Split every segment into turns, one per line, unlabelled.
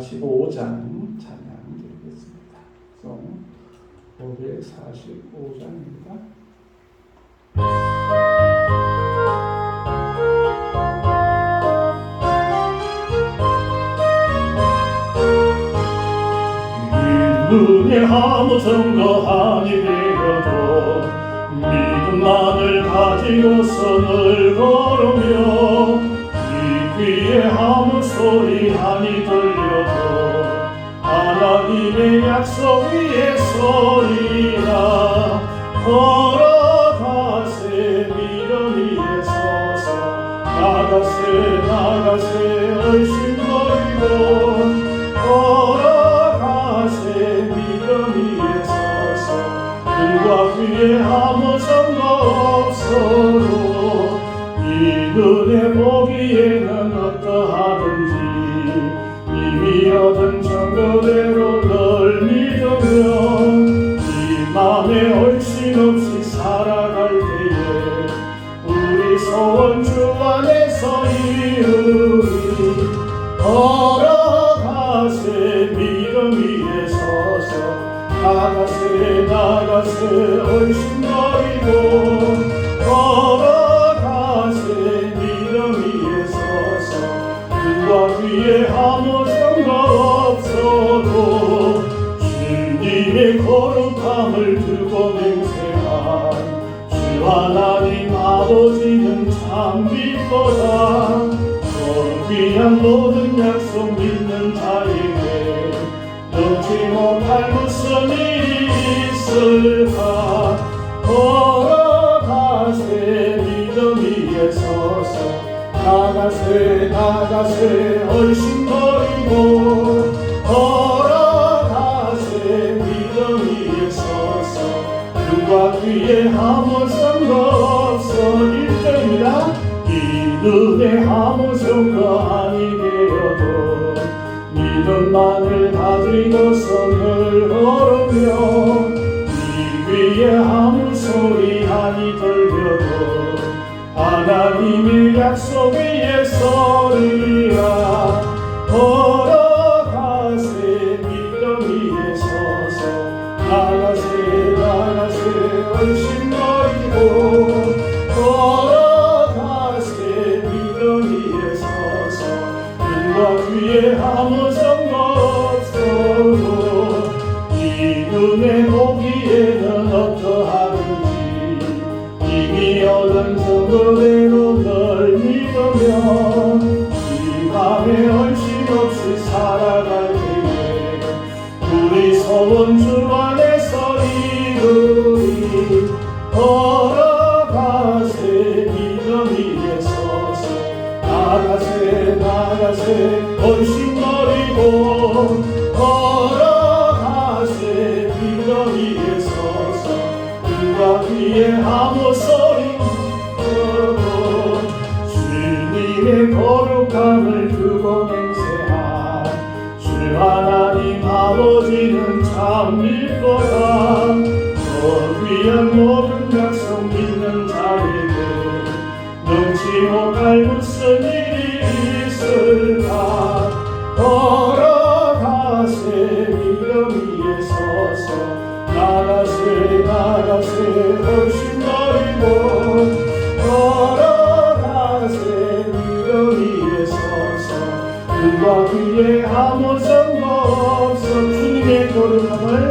545장 찬양 드리겠습니다. 545장입니다.
눈에 아무 증거하니 되어도 믿음만을 가지고 선을 걸으며 이 귀에 아무 소리 아니 들려도 하나님의 약속 위에 서리라. 걸어가세 믿음 위에 서서 나가세 얼씬거리고 눈과 귀에 아무 증거 없어도 이 눈에 보기에는 어떠하든지 이미 얻은 증거대로 널 믿으며 이 맘에 얼씬 없이 살아갈 때에 우리 소원 주 안에서 이루리. 걸어가세 믿음 위에 서서 나가세 얼씬거리고 걸어가세 믿음 위에 서서 눈과 귀에 아무 증거 없어도 주님의 거룩함을 두고 맹세한 주 하나님 아버지는 참 기뻐라. 귀한 모든 약속 믿는 자에게 넘지 못할 무슨 일이 있을까. 걸어가세 믿음 위에 서서 나가세 얼씬거리고 걸어가세 믿음 위에 서서 눈과 귀에 아무 증거 없어. 1절입니다. 이 눈에 아무 증거 아니 되어도 믿음만을 가지고 선을 걸으며 이 귀에 아무 소리 아니 들려도 하나님의 약속 위에 서리라. 걸어가세 믿음 위에 서서 나가세 얼씬거리고 귀에 아무 증거 없어도 이 눈에 보기에는 어떠하든지 이미 얻은 증거대로 널 믿으며 이 맘에 얼씬 없이 나가세 나가세 얼씬거리고 걸어가세 비더 위에 서서 그가 위에 아무 소리 들고 주님의 거룩함을 두고 맹세한 주 하나님 아버지는 참일 거다. 너 위한 모든 백성 믿는 자에게 능치 못할 무슨 일이 있을까. 걸어가세 믿음 위에 서서 나가세 나가세 얼씬거리고 걸어가세 믿음 위에 서서 그가 위에 아무 증거 없어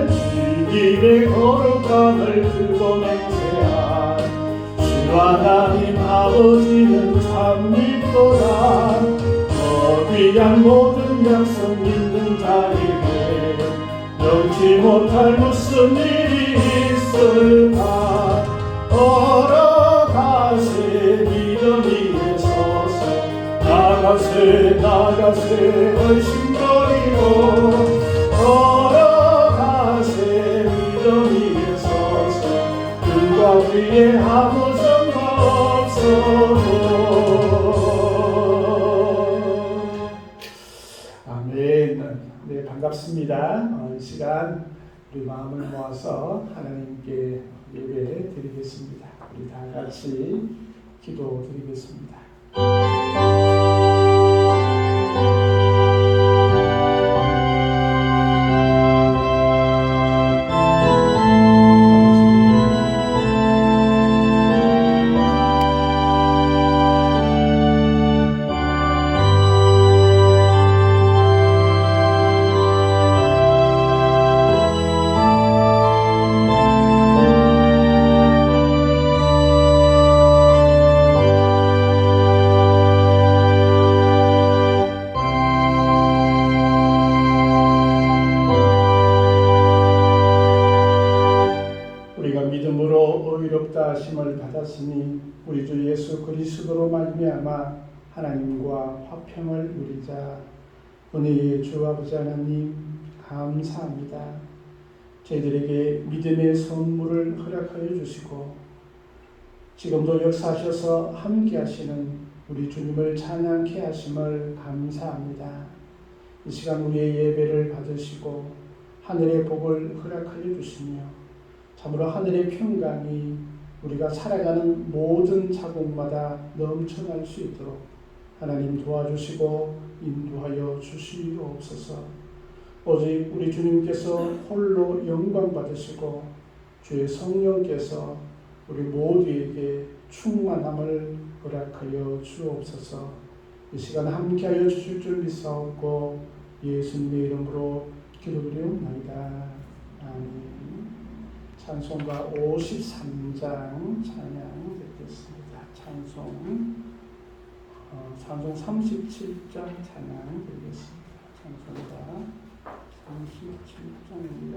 주님의 거룩함을 두고 맹세한 주 하나님 아버지는 참믿도다. 너 위한 모든 약속 믿는 자에게 넘지 못할 무슨 일이 있을까. 걸어가세 믿음 위에 서서 나가세 나가세 얼씬거리고 걸어가세 믿음 위에 서서 그가 위에 아무 증거 없어도.
아멘. 네, 반갑습니다. 이 시간 우리 마음을 모아서 하나님께 예배 드리겠습니다. 우리 다 같이 기도 드리겠습니다. 하심을 받았으니 우리 주 예수 그리스도로 말미암아 하나님과 화평을 누리자. 은혜의 주 아버지 하나님 감사합니다. 저희들에게 믿음의 선물을 허락하여 주시고 지금도 역사하셔서 함께 하시는 우리 주님을 찬양케 하심을 감사합니다. 이 시간 우리의 예배를 받으시고 하늘의 복을 허락하여 주시며 참으로 하늘의 평강이 우리가 살아가는 모든 자국마다 넘쳐날 수 있도록 하나님 도와주시고 인도하여 주시옵소서. 오직 우리 주님께서 홀로 영광 받으시고 주의 성령께서 우리 모두에게 충만함을 허락하여 주옵소서. 이 시간 함께하여 주실 줄 믿사옵고 예수님의 이름으로 기도드리옵나이다. 아멘. 찬송가 53장 찬양 듣겠습니다. 찬송 37장 찬양 드리겠습니다. 찬송가 37장입니다.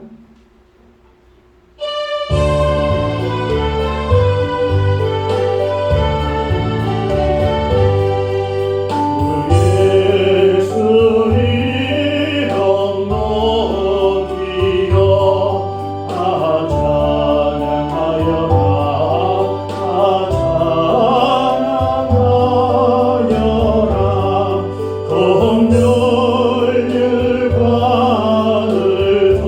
늘 관을 더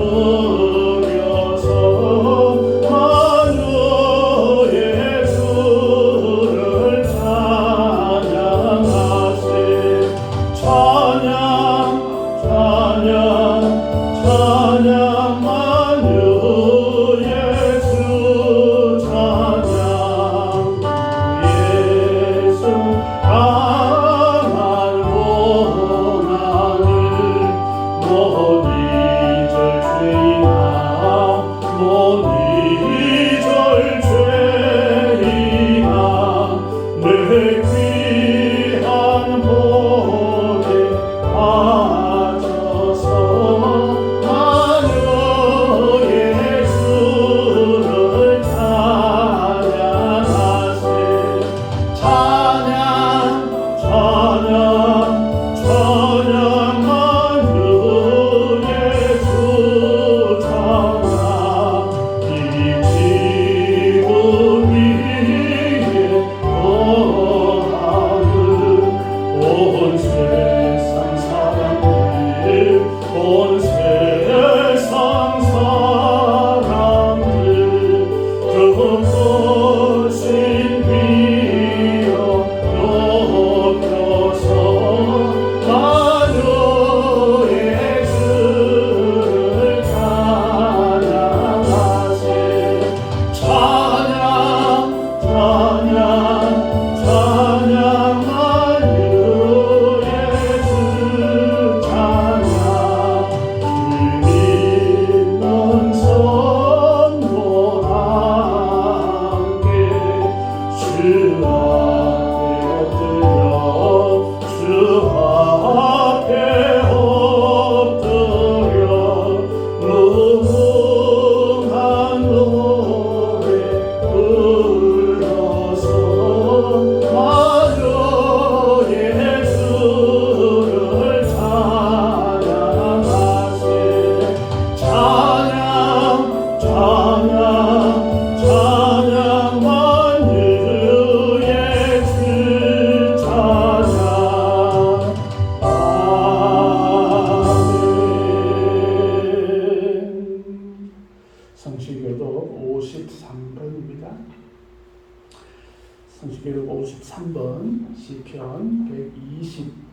시편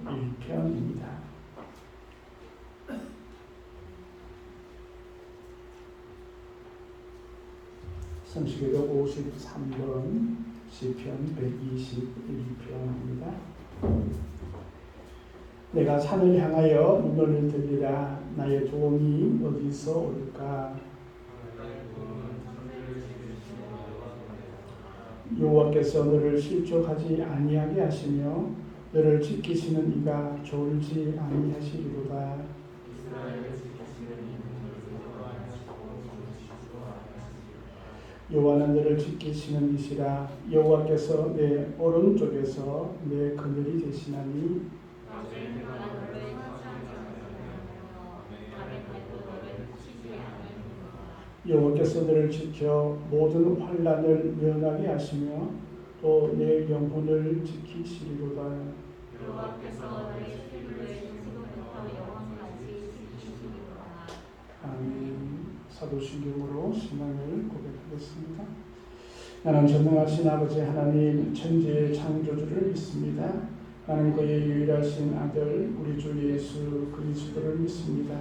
121편입니다. 성시계도 53번 시편 121편입니다. 내가 산을 향하여 눈을 들리라. 나의 도움이 어디서 올까? 여호와께서 너를 실족하지 아니하게 하시며 너를 지키시는 이가 졸지 아니하시리로다. 여호와는 너를 지키시는 이시라. 여호와께서 내 오른쪽에서 내 그늘이 되시나니 여호와께서 너를 지켜 모든 환난을 면하게 하시며 또 내 영혼을 지키시리로다.
여호와께서 너의 피부를 지금부터 영원까지 지키시리로다.
아멘. 사도신경으로 신앙을 고백하겠습니다. 나는 전능하신 아버지 하나님 천지의 창조주를 믿습니다. 나는 그의 유일하신 아들 우리 주 예수 그리스도를 믿습니다.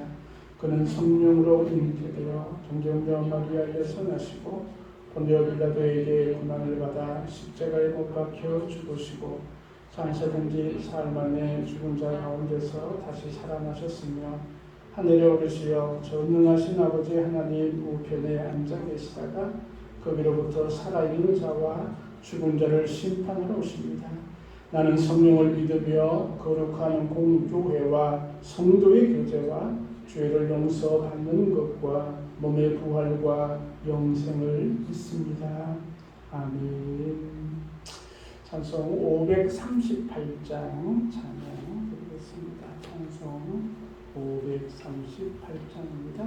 그는 성령으로 잉태되어 동정녀 마리아에서 나시고 본디오 빌라도에게 고난을 받아 십자가에 못 박혀 죽으시고 장사된지 사흘 만에 죽은 자 가운데서 다시 살아나셨으며 하늘에 오르시어 전능하신 아버지 하나님 우편에 앉아 계시다가 거기로부터 살아있는 자와 죽은 자를 심판하러 오십니다. 나는 성령을 믿으며 거룩한 공교회와 성도의 교제와 죄를 용서받는 것과 몸의 부활과 영생을 믿습니다. 아멘. 찬송 538장 찬양 드리겠습니다. 찬송 538장입니다.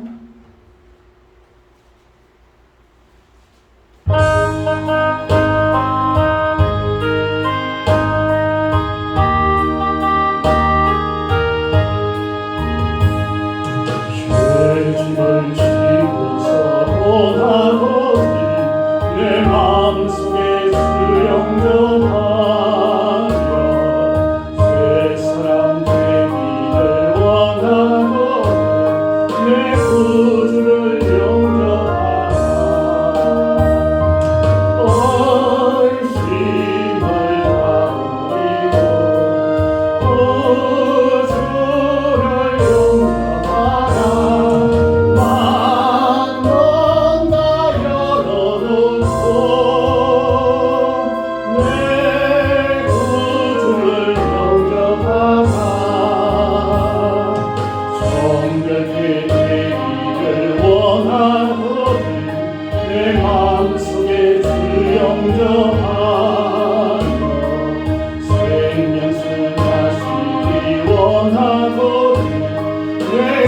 죄짐을 지고서 원하거든 내 마음속에 수영전하며 새 사랑 되기를 원하거든 내 구주를 영접하라. 의심을 가버리고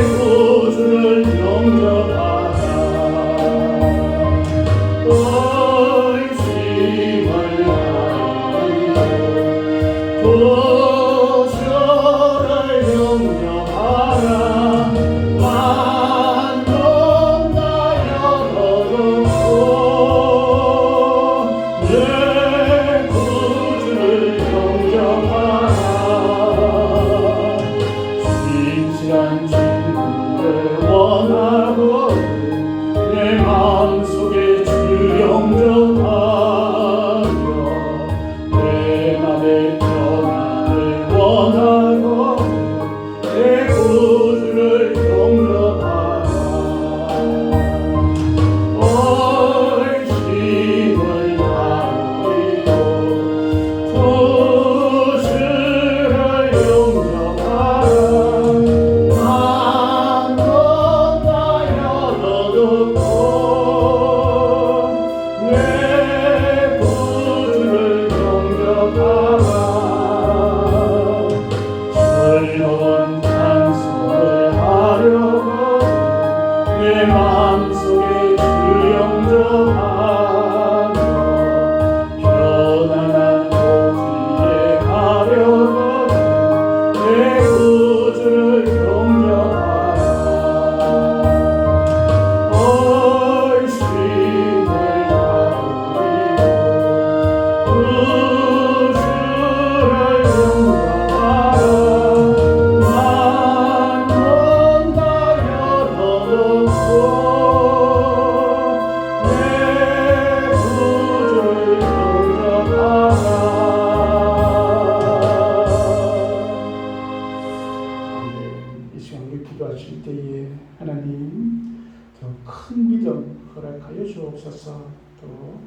구주를 영접하라. 영접하며 내 맘에 평안을
하나님 더 큰 믿음 허락하여 주옵소서. 또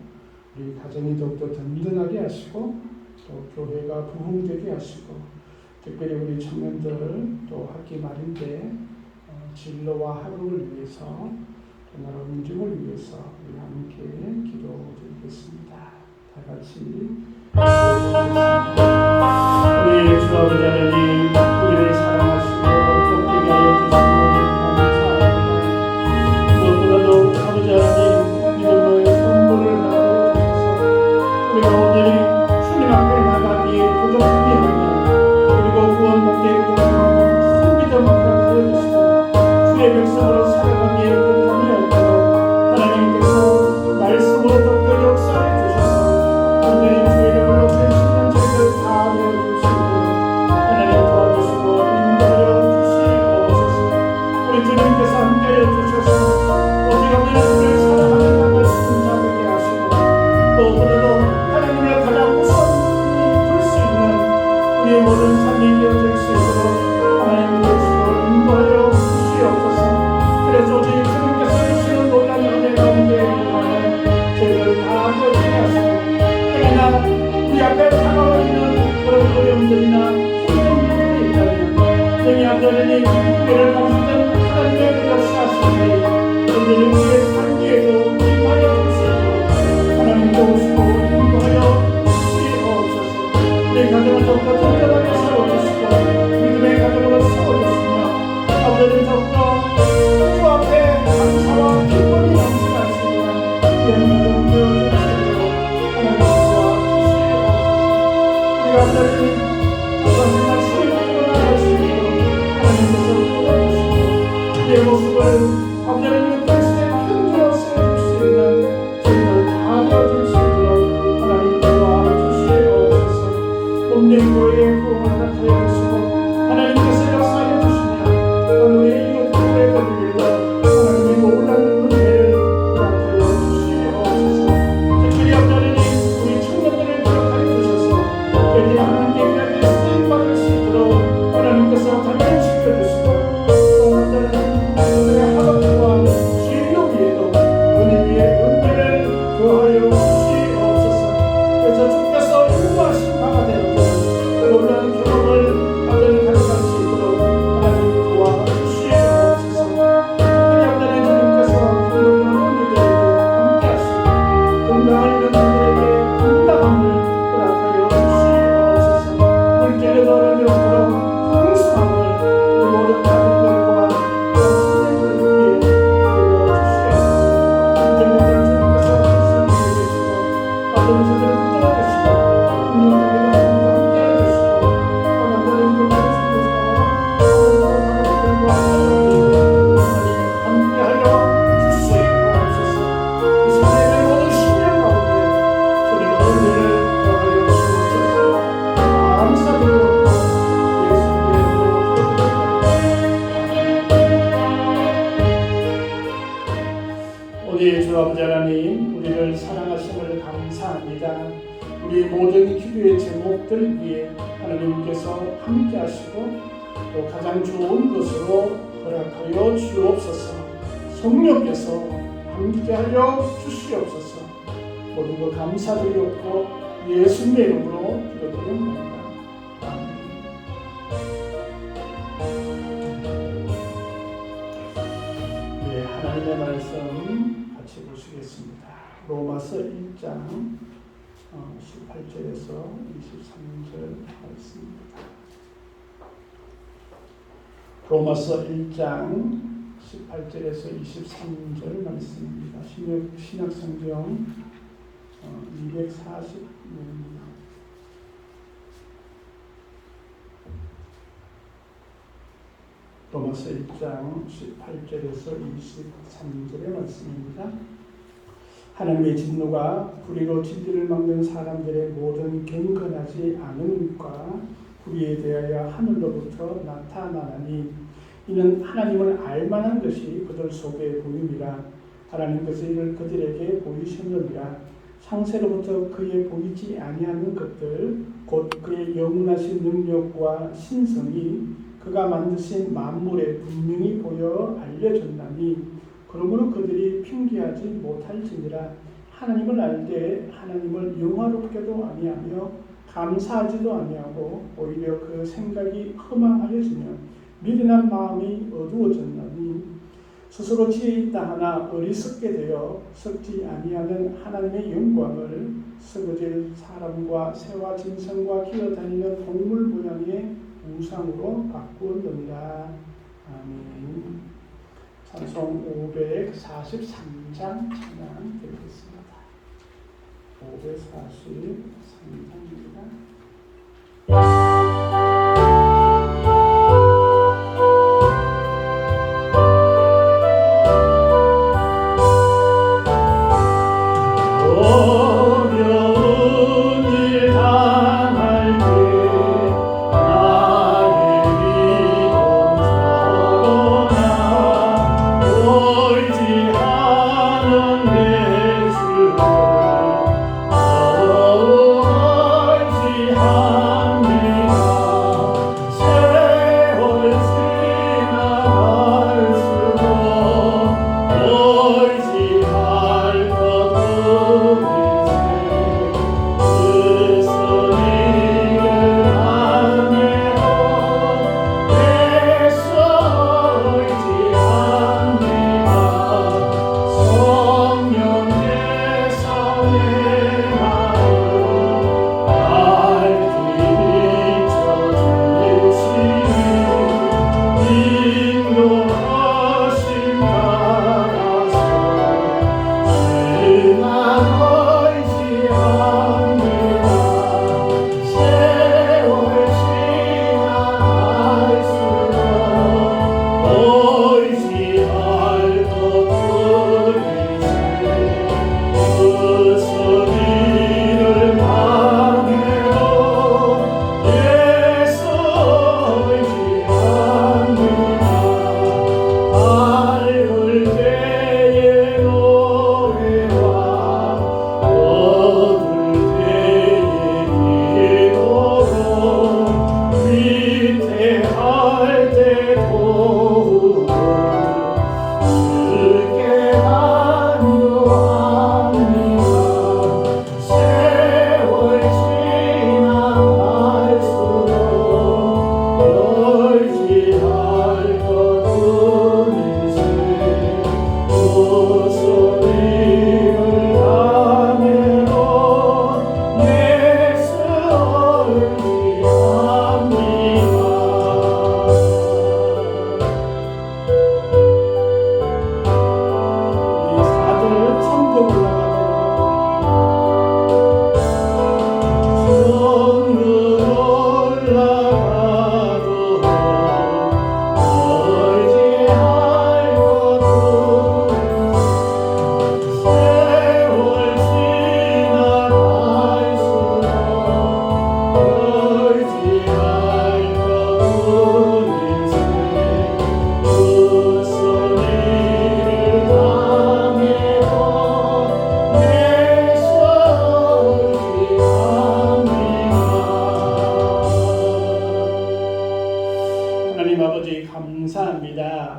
우리 가정이 더욱더 든든하게 하시고 또 교회가 부흥되게 하시고 특별히 우리 청년들 또 학기 말인데 진로와 학업을 위해서 또 나라 민족을 위해서 우리 함께 기도드리겠습니다. 다 같이 우리 주 아버지 하나님 우리를 사랑하시고 복되게 하여 주시고 감사합니다. 무엇보다도 아버지 하나님 믿음의 선물을 나누어 주셔서 우리가 오늘 주님 앞에 나가기에 부족함이 없나 그리고 구원받기에 부족함이 큰 믿음을 허락하여 주시고 주의 백성으로 살아가기에 부족함이 없도록 하나님께서 말씀으로 더욱더 역사해 주셔서 오늘 주의 이름을 높이시는 저희들 다 되어주시고 하나님 도와주시고 인도하여 주시옵소서. 우리 주님께서 함께하여 주셔서 오직 하나님을 사랑하는 말씀 자되게 하시고 무엇보다도 하나님을 가장 우선히 볼 수 있는 우리의 모든 삶이 되어질 수 있도록 하나님 주시고 인도하여 주시옵소서. 그래서 오직 주님께서 주시는 놀라운 은혜 가운데 저희를 다 되어지게 하시고 그러나 우리 앞에 다가와 있는 그런 어려움들이나 힘든 부분이 있다면 능히 하나님 우리를 감수된 하나님의 역사하시니 우리를 우리의 삶에도 임하여 주시고 하나님 도우시고 인도하여 주시옵소서. 우리 가정을 더욱더 든든하게 세워주시고 믿음의 가정으로 세워주시며 아버지는 더욱더 주 앞에 감사와 기쁨이 넘치시는 귀한 가정 되어주시도록 하나님 도와주시옵소서. 우리가 하나님 하나님 말씀을 가지고 나갈 수 있도록 하나님께서 도와주시고 우리의 모습을 하나님의 그리스도의 편지로 세워줄 수 있는 저희들 다 되어줄 수 있도록 하나님 도와주시옵소서. 몸된 교회의 부흥을 허락하여 주시고 하나님께서 역사하여 주시며 우리의 이웃들의 거리에도 하나님의 놀라운 은혜를 허락하여 주시옵소서. 특별히 하나님 우리 청년들을 기억하여 주셔서 저희들이 하나님께 일하게 쓰임받을 수 있도록 하나님께서 단련시켜 주시고 또 하나님 그들의 학업과 진로 위에도 은혜 위에 은혜를 더하여 주시옵소서. 그래서 주께서 인도하신 바가 되어주는 놀라운 경험을 아들을 가져갈 수 있도록 하나님 도와주시옵소서. 특별히 하나님 주님께서 힘없는 이들에게 함께 하시고 건강을 잃은 이들에게 건강함을 허락하여 주시옵소서. 물질에도 어려움이 없도록 풍성함을 우리 모든 가족들과 친구들 위해 내려주시옵소서. 주님께서 말씀을 계시고 아버지 저들을 붙들어 주시고 운명적인 함께 해주시고 하나님 교회를 섬겨서 가족들과 함께하여 주시옵소서. 이 세상의 모든 신령 가운데 저리가 은혜를 더하여 주옵소서. 감사드리고 예수님의 이름으로 기도드립니다. 우리 주 아버지 하나님 우리를 사랑하심을 감사합니다. 우리 모든 기도의 제목들 위에 하나님께서 함께 하시고 또 가장 좋은 것으로 허락하여 주옵소서. 성령께서 함께하여 주시옵소서. 모든 것 감사드리옵고 예수님의 이름으로 기도드립니다. 아멘. 네, 하나님의 말씀 같이 보시겠습니다. 로마서 1장 18절에서 23절 말씀입니다. 로마서 1장 18절에서 23절 말씀입니다. 신약성경 240년입니다. 로마서 1장 18절에서 23절의 말씀입니다. 하나님의 진노가 불의로 진리를 막는 사람들의 모든 경건하지 않음과 불의에 대하여 하늘로부터 나타나나니 이는 하나님을 알만한 것이 그들 속에 보임이라. 하나님께서 이를 그들에게 보이셨느니라. 창세로부터 그의 보이지 아니하는 것들 곧 그의 영원하신 능력과 신성이 그가 만드신 만물에 분명히 보여 알려줬나니 그러므로 그들이 핑계하지 못할지니라. 하나님을 알되 하나님을 영화롭게도 아니하며 감사하지도 아니하고 오히려 그 생각이 허망하여지며 미련한 마음이 어두워졌나니 스스로 지혜 있다 하나 어리석게 되어 썩지 아니하는 하나님의 영광을 썩어질 사람과 새와 짐승과 기어다니는 동물 모양의 우상으로 바꾸었느니라. 아멘. 찬송 543장 찬양 드리겠습니다. 543장입니다.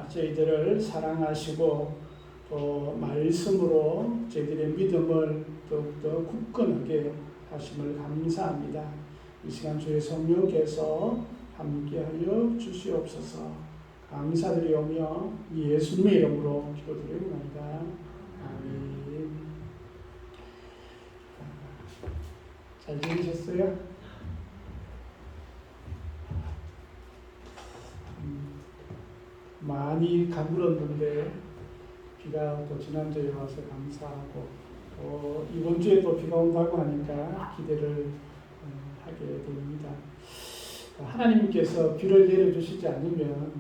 저희들을 사랑하시고 또 말씀으로 저희들의 믿음을 더욱더 굳건하게 하심을 감사합니다. 이 시간 주의 성령께서 함께하여 주시옵소서. 감사드리오며 예수님의 이름으로 기도드립니다. 아멘. 잘 지내셨어요? 많이 가물었는데 비가 또 지난주에 와서 감사하고 또 이번 주에 또 비가 온다고 하니까 기대를 하게 됩니다. 하나님께서 비를 내려주시지 않으면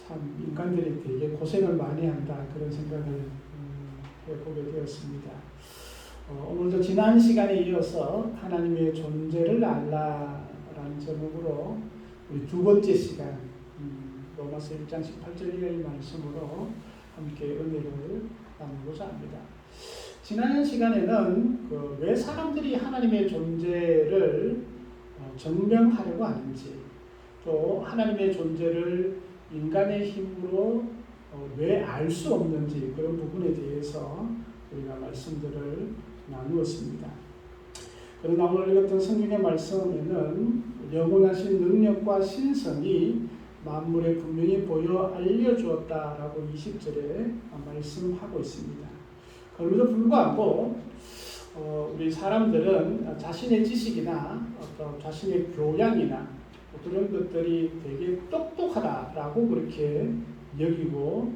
참 인간들이 되게 고생을 많이 한다 그런 생각을 해보게 되었습니다. 오늘도 지난 시간에 이어서 하나님의 존재를 알라라는 제목으로 우리 두 번째 시간 로마서 1장 18절의 말씀으로 함께 은혜를 나누고자 합니다. 지난 시간에는 왜 사람들이 하나님의 존재를 증명하려고 하는지, 또 하나님의 존재를 인간의 힘으로 왜 알 수 없는지 그런 부분에 대해서 우리가 말씀들을 나누었습니다. 그러나 오늘 읽었던 성경의 말씀에는 영원하신 능력과 신성이 만물에 분명히 보여 알려주었다라고 20절에 말씀하고 있습니다. 그럼에도 불구하고 우리 사람들은 자신의 지식이나 어떤 자신의 교양이나 그런 것들이 되게 똑똑하다라고 그렇게 여기고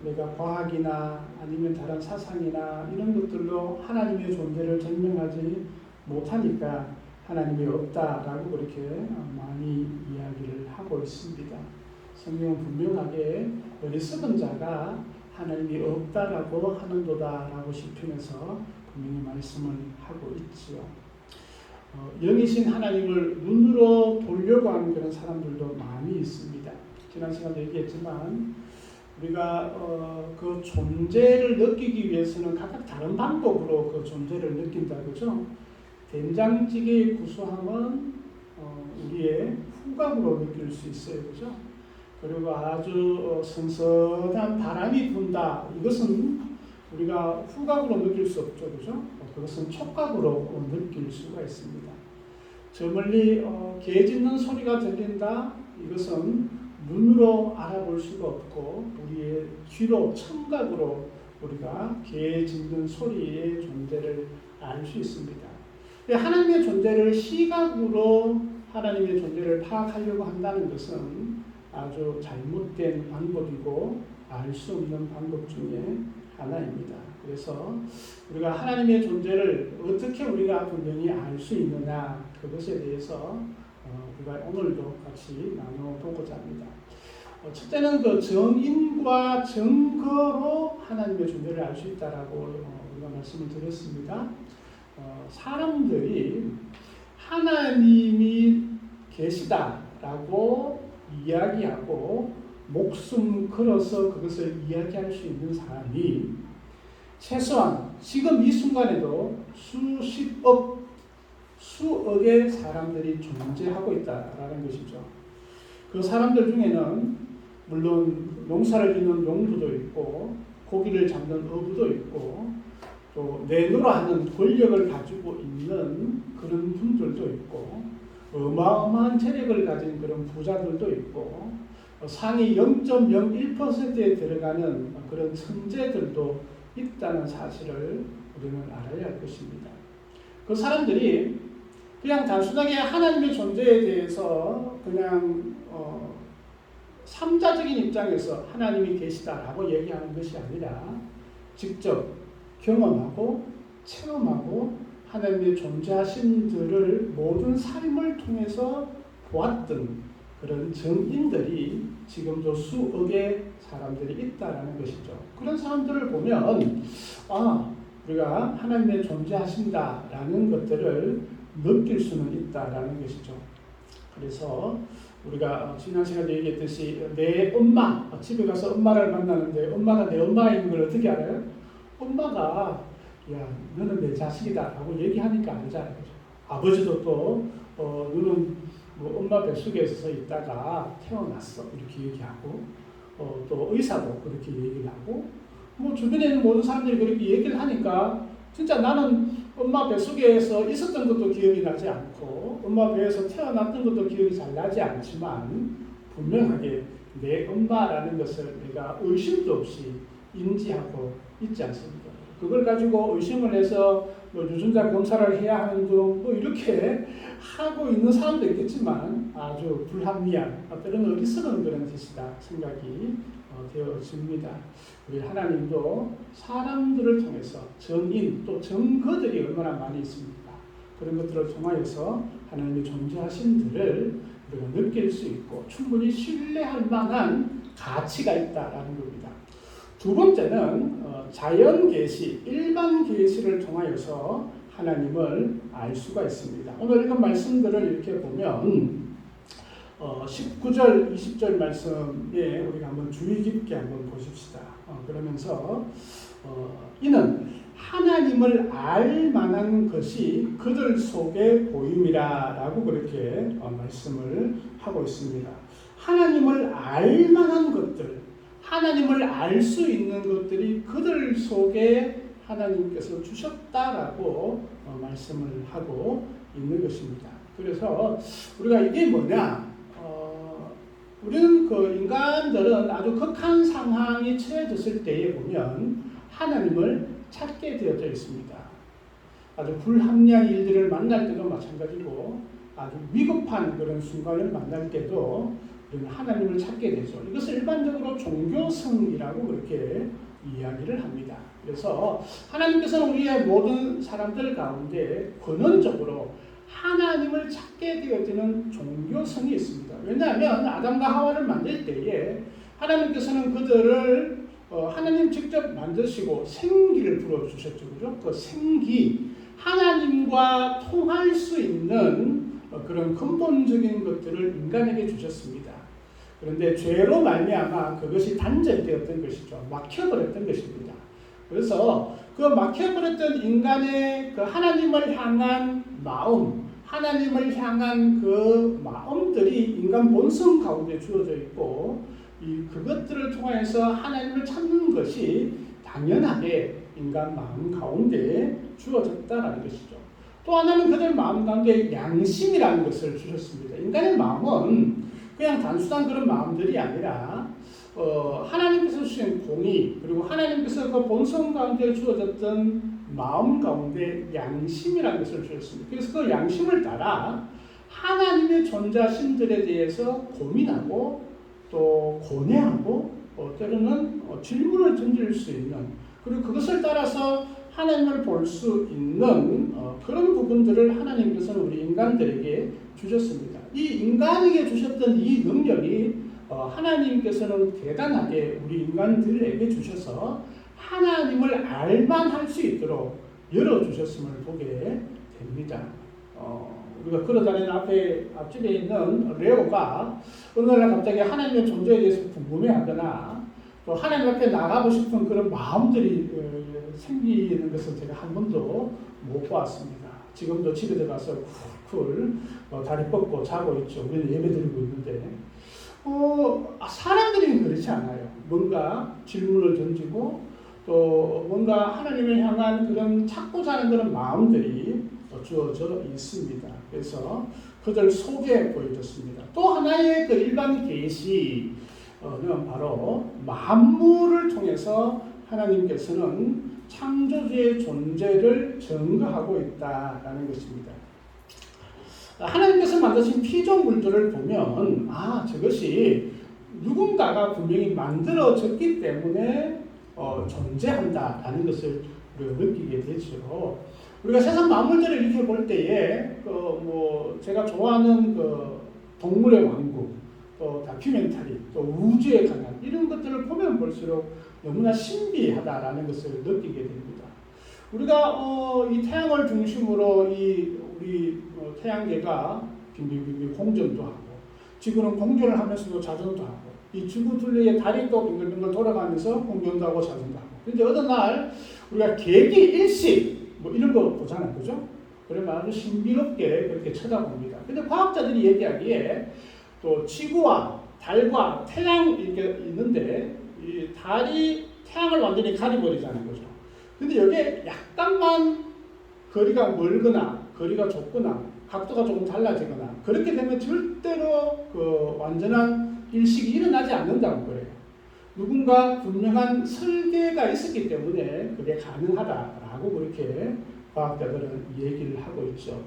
내가 과학이나 아니면 다른 사상이나 이런 것들로 하나님의 존재를 증명하지 못하니까 하나님이 없다라고 그렇게 많이 이야기를 하고 있습니다. 성경은 분명하게 어리석은 자가 하나님이 없다라고 하는도다라고 시편에서 분명히 말씀을 하고 있지요. 영이신 하나님을 눈으로 보려고 하는 그런 사람들도 많이 있습니다. 지난 시간에 얘기했지만 우리가 그 존재를 느끼기 위해서는 각각 다른 방법으로 그 존재를 느낀다, 그죠? 된장찌개의 구수함은 우리의 후각으로 느낄 수 있어요, 그죠? 그리고 아주 선선한 바람이 분다, 이것은 우리가 후각으로 느낄 수 없죠, 그죠? 그것은 촉각으로 느낄 수가 있습니다. 저 멀리 개 짖는 소리가 들린다, 이것은 눈으로 알아볼 수가 없고 우리의 귀로 청각으로 우리가 개 짖는 소리의 존재를 알 수 있습니다. 하나님의 존재를 시각으로 하나님의 존재를 파악하려고 한다는 것은 아주 잘못된 방법이고 알 수 없는 방법 중에 하나입니다. 그래서 우리가 하나님의 존재를 어떻게 우리가 분명히 알 수 있느냐, 그것에 대해서 우리가 오늘도 같이 나눠보고자 합니다. 첫째는 그 정인과 증거로 하나님의 존재를 알 수 있다라고 우리가 말씀을 드렸습니다. 사람들이 하나님이 계시다라고 이야기하고 목숨 걸어서 그것을 이야기할 수 있는 사람이 최소한 지금 이 순간에도 수십억, 수억의 사람들이 존재하고 있다라는 것이죠. 그 사람들 중에는 물론 농사를 짓는 농부도 있고 고기를 잡는 어부도 있고 또 내노라 하는 권력을 가지고 있는 그런 분들도 있고 어마어마한 재력을 가진 그런 부자들도 있고 상위 0.01%에 들어가는 그런 천재들도 있다는 사실을 우리는 알아야 할 것입니다. 그 사람들이 그냥 단순하게 하나님의 존재에 대해서 그냥 삼자적인 입장에서 하나님이 계시다라고 얘기하는 것이 아니라 직접 경험하고 체험하고 하나님의 존재하심들을 모든 삶을 통해서 보았던 그런 정인들이 지금도 수억의 사람들이 있다라는 것이죠. 그런 사람들을 보면 우리가 하나님의 존재하신다라는 것들을 느낄 수는 있다라는 것이죠. 그래서 우리가 지난 시간에 얘기했듯이 내 엄마, 집에 가서 엄마를 만나는데 엄마가 내 엄마인 걸 어떻게 알아요? 엄마가 야 너는 내 자식이다 라고 얘기하니까 알잖아요. 아버지도 또 너는 뭐 엄마 뱃속에서 있다가 태어났어 이렇게 얘기하고 또 의사도 그렇게 얘기를 하고 뭐 주변에 있는 모든 사람들이 그렇게 얘기를 하니까 진짜 나는 엄마 뱃속에서 있었던 것도 기억이 나지 않고 엄마 배에서 태어났던 것도 기억이 잘 나지 않지만 분명하게 내 엄마라는 것을 내가 의심도 없이 인지하고 있지 않습니까? 그걸 가지고 의심을 해서 뭐 유전자 검사를 해야 하는 등 뭐 이렇게 하고 있는 사람도 있겠지만 아주 불합리한 때로는 어리석은 그런 짓이다 생각이 되어집니다. 우리 하나님도 사람들을 통해서 정인 또 증거들이 얼마나 많이 있습니까? 그런 것들을 통하여서 하나님의 존재하심들을 우리가 느낄 수 있고 충분히 신뢰할 만한 가치가 있다라는 겁니다. 두 번째는 자연 계시, 일반 계시를 통하여서 하나님을 알 수가 있습니다. 오늘 읽은 말씀들을 이렇게 보면 19절, 20절 말씀에 우리가 한번 주의 깊게 한번 보십시다. 그러면서 이는
하나님을 알 만한 것이 그들 속에 보임이라라고 그렇게 말씀을 하고 있습니다. 하나님을 알 만한 것들, 하나님을 알 수 있는 것들이 그들 속에 하나님께서 주셨다라고 말씀을 하고 있는 것입니다. 그래서 우리가 이게 뭐냐? 우리는 그 인간들은 아주 극한 상황이 처해졌을 때에 보면 하나님을 찾게 되어져 있습니다. 아주 불합리한 일들을 만날 때도 마찬가지고 아주 위급한 그런 순간을 만날 때도 우리는 하나님을 찾게 되죠. 이것을 일반적으로 종교성이라고 그렇게 이야기를 합니다. 그래서 하나님께서는 우리의 모든 사람들 가운데 근원적으로 하나님을 찾게 되어지는 종교성이 있습니다. 왜냐하면 아담과 하와를 만들 때에 하나님께서는 그들을 하나님 직접 만드시고 생기를 불어주셨죠. 그죠? 그 생기, 하나님과 통할 수 있는 그런 근본적인 것들을 인간에게 주셨습니다. 그런데 죄로 말미암아 그것이 단절되었던 것이죠. 막혀버렸던 것입니다. 그래서 그 막혀버렸던 인간의 그 하나님을 향한 마음, 하나님을 향한 그 마음들이 인간 본성 가운데 주어져 있고 그것들을 통해서 하나님을 찾는 것이 당연하게 인간 마음 가운데 주어졌다라는 것이죠. 또 하나는 그들 마음 가운데 양심이라는 것을 주셨습니다. 인간의 마음은 그냥 단순한 그런 마음들이 아니라 하나님께서 주신 공의 그리고 하나님께서 그 본성 가운데 주어졌던 마음 가운데 양심이라는 것을 주셨습니다. 그래서 그 양심을 따라 하나님의 존재하심들에 대해서 고민하고 또 고뇌하고 때로는 질문을 던질 수 있는 그리고 그것을 따라서 하나님을 볼 수 있는 그런 부분들을 하나님께서는 우리 인간들에게 주셨습니다. 이 인간에게 주셨던 이 능력이 하나님께서는 대단하게 우리 인간들에게 주셔서 하나님을 알만할 수 있도록 열어주셨음을 보게 됩니다. 우리가 걸어다니는 앞집에 있는 레오가 어느 날 갑자기 하나님의 존재에 대해서 궁금해하거나 또 하나님 앞에 나가고 싶은 그런 마음들이 생기는 것은 제가 한 번도 못 보았습니다. 지금도 집에 들어가서 쿨쿨 다리 뻗고 자고 있죠. 우리는 예배 드리고 있는데 사람들이 그렇지 않아요. 뭔가 질문을 던지고 또 뭔가 하나님을 향한 그런 찾고자 하는 그런 마음들이 주어져 있습니다. 그래서 그들 속에 보여졌습니다. 또 하나의 그 일반 계시는 바로 만물을 통해서 하나님께서는 창조주의 존재를 증거하고 있다라는 것입니다. 하나님께서 만드신 피조물들을 보면 저것이 누군가가 분명히 만들어졌기 때문에 존재한다라는 것을 우리가 느끼게 되죠. 우리가 세상 만물들을 이렇게 볼 때에 제가 좋아하는 동물의 왕국, 또 다큐멘터리, 또 우주에 관한 이런 것들을 보면 볼수록 너무나 신비하다라는 것을 느끼게 됩니다. 우리가 이 태양을 중심으로 우리 태양계가 빙빙빙빙 공전도 하고 지구는 공전을 하면서도 자전도 하고 이 지구 둘레에 달이 또 빙글빙글 돌아가면서 공전도 하고 자전도 하고. 그런데 어느 날 우리가 계기 일식 이런 거 보잖아요, 그죠? 그러면 아주 신비롭게 그렇게 쳐다봅니다. 근데 과학자들이 얘기하기에 또 지구와 달과 태양 이렇게 있는데 이 달이 태양을 완전히 가려버리잖아요, 그죠? 근데 여기에 약간만 거리가 멀거나 거리가 좁거나 각도가 조금 달라지거나 그렇게 되면 절대로 그 완전한 일식이 일어나지 않는다고 그래요. 누군가 분명한 설계가 있었기 때문에 그게 가능하다라고 그렇게 과학자들은 얘기를 하고 있죠.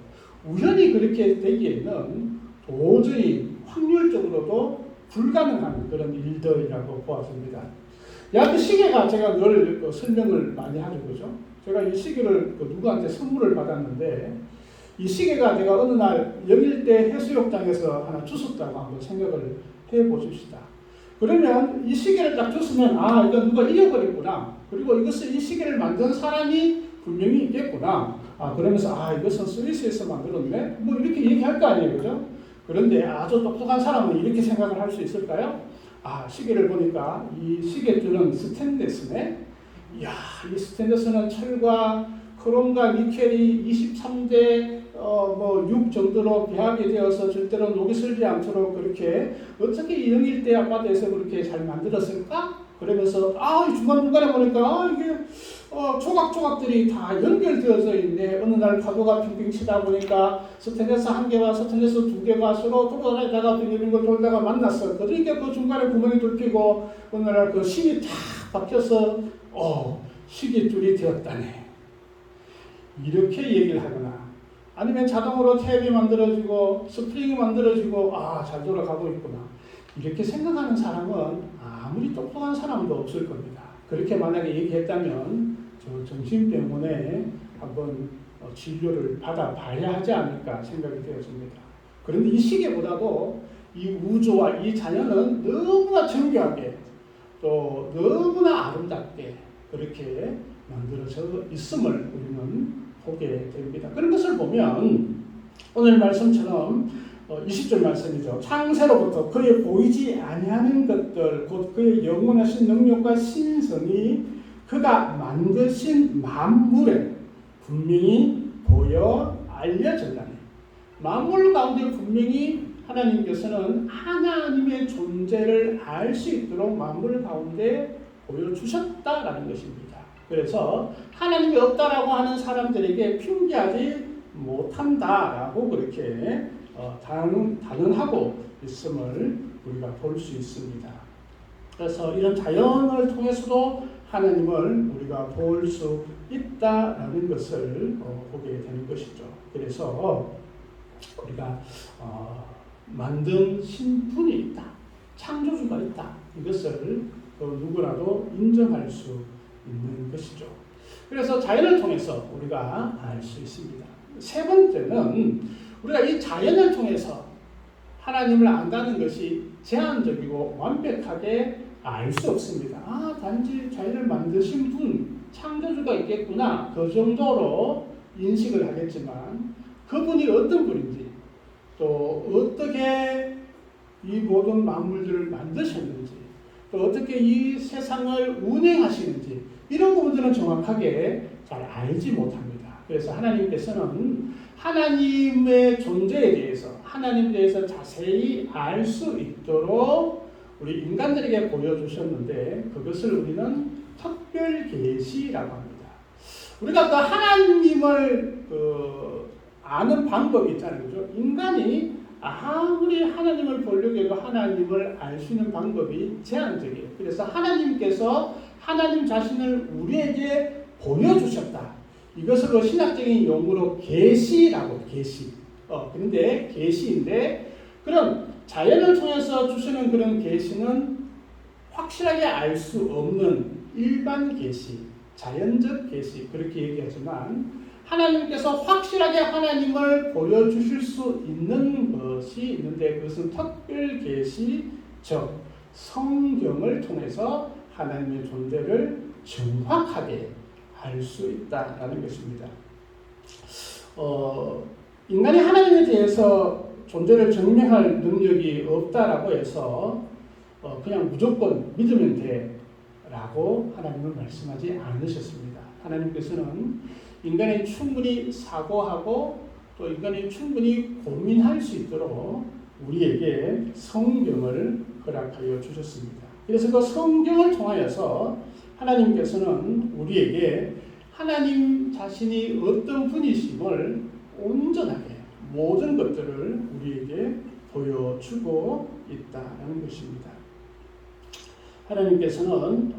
우연히 그렇게 되기에는 도저히 확률적으로도 불가능한 그런 일들이라고 보았습니다. 그 시계가 제가 늘 설명을 많이 하죠, 그죠? 제가 이 시계를 누구한테 선물을 받았는데 이 시계가 제가 어느 날 영일대 해수욕장에서 하나 주웠다고 한번 생각을 해보십시다. 그러면 이 시계를 딱 줬으면 이거 누가 잃어버렸구나. 그리고 이 시계를 만든 사람이 분명히 있겠구나. 그러면서 이것은 스위스에서 만들었네. 이렇게 얘기할 거 아니에요, 그죠? 그런데 아주 똑똑한 사람은 이렇게 생각을 할 수 있을까요? 시계를 보니까 이 시계줄은 스테인리스네. 이야, 이 스테인레스는 철과 크롬과 니켈이 23대 6 정도로 배합이 되어서 절대로 녹이 슬지 않도록 그렇게 어떻게 이 영일대 아파트에서 그렇게 잘 만들었을까? 그러면서 이 중간중간에 보니까 이게 조각조각들이 다 연결되어져 있네. 어느 날 파도가 핑핑 치다 보니까 스테인레스 한 개와 스테인레스 두 개가 서로 돌아다니다가 빙빙 돌다가 만났어. 그러니까 그 중간에 구멍이 뚫히고 어느 날 그 심이 탁 박혀서 시계줄이 되었다네. 이렇게 얘기를 하거나 아니면 자동으로 탭이 만들어지고 스프링이 만들어지고 잘 돌아가고 있구나. 이렇게 생각하는 사람은 아무리 똑똑한 사람도 없을 겁니다. 그렇게 만약에 얘기했다면 저 정신병원에 한번 진료를 받아봐야 하지 않을까 생각이 되었습니다. 그런데 이 시계보다도 이 우주와 이 자연은 너무나 정교하게 또 너무나 아름답게 그렇게 만들어져 있음을 우리는 보게 됩니다. 그런 것을 보면 오늘 말씀처럼 20절 말씀이죠. 창세로부터 그의 보이지 아니하는 것들 곧 그의 영원하신 능력과 신성이 그가 만드신 만물에 분명히 보여 알려졌다네. 만물 가운데 분명히 하나님께서는 하나님의 존재를 알 수 있도록 만물 가운데 보여주셨다라는 것입니다. 그래서 하나님이 없다라고 하는 사람들에게 핑계하지 못한다라고 그렇게 단언하고 있음을 우리가 볼 수 있습니다. 그래서 이런 자연을 통해서도 하나님을 우리가 볼 수 있다라는 것을 보게 되는 것이죠. 그래서 우리가 만든 신분이 있다, 창조주가 있다, 이것을 누구라도 인정할 수 있는 것이죠. 그래서 자연을 통해서 우리가 알 수 있습니다. 세 번째는 우리가 이 자연을 통해서 하나님을 안다는 것이 제한적이고 완벽하게 알 수 없습니다. 단지 자연을 만드신 분, 창조주가 있겠구나, 그 정도로 인식을 하겠지만 그분이 어떤 분인지 또 어떻게 이 모든 만물들을 만드셨는지 또 어떻게 이 세상을 운행하시는지 이런 부분들은 정확하게 잘 알지 못합니다. 그래서 하나님께서는 하나님의 존재에 대해서 하나님에 대해서 자세히 알 수 있도록 우리 인간들에게 보여주셨는데 그것을 우리는 특별 계시라고 합니다. 우리가 그 하나님을 아는 방법이 있잖아요. 그죠? 인간이 아무리 하나님을 보려고 해도 하나님을 알 수 있는 방법이 제한적이에요. 그래서 하나님께서 하나님 자신을 우리에게 보여주셨다. 이것으로 신학적인 용어로 계시라고 계시. 그런데 계시인데 그럼 자연을 통해서 주시는 그런 계시는 확실하게 알 수 없는 일반 계시, 자연적 계시 그렇게 얘기하지만 하나님께서 확실하게 하나님을 보여주실 수 있는 것이 있는데 그것은 특별 계시, 즉 성경을 통해서 하나님의 존재를 정확하게 알 수 있다라는 것입니다. 인간이 하나님에 대해서 존재를 증명할 능력이 없다라고 해서 그냥 무조건 믿으면 돼라고 하나님은 말씀하지 않으셨습니다. 하나님께서는 인간이 충분히 사고하고 또 인간이 충분히 고민할 수 있도록 우리에게 성경을 허락하여 주셨습니다. 그래서 그 성경을 통하여서 하나님께서는 우리에게 하나님 자신이 어떤 분이심을 온전하게 모든 것들을 우리에게 보여주고 있다는 것입니다. 하나님께서는